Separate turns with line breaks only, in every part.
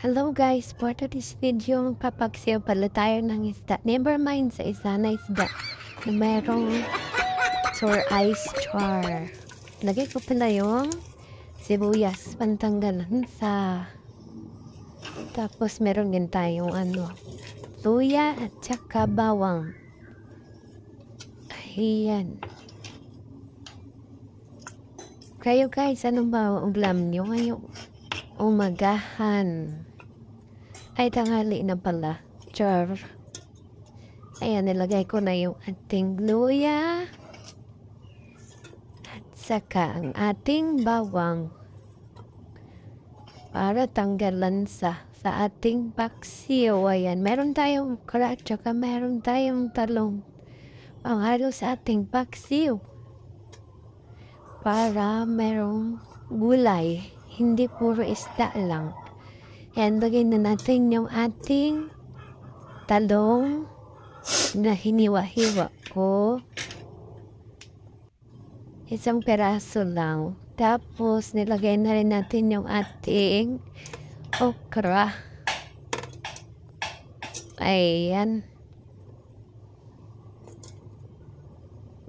Hello guys, for today's video, magpapagsayo pala tayo ng isda. Never mind sa isa na isda na merong sour ice char. Lagay ko pala yung sibuyas, pantanggalan sa... Tapos meron din tayong luya at saka bawang. Ayan. Kayo guys, anong ba ulam nyo ngayong umagahan? Ay, tanghali na pala. Char. Ayan, nilagay ko na yung ating luya. At saka ang ating bawang. Para tanggalan sa ating paksiw. Ayan, meron tayong okra at saka meron tayong talong. Panghalo sa ating paksiw. Para merong gulay. Hindi puro isda lang. Ayan, lagay na natin yung ating talong na hiniwa-hiwa ko. Isang peraso lang. Tapos, nilagay na rin natin yung ating okra. Ayan.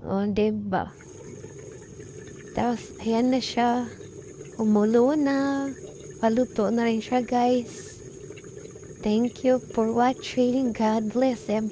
O, diba? Tapos, ayan na siya. Umulo na. Paluto na rin siya, guys. Thank you for watching. God bless everyone.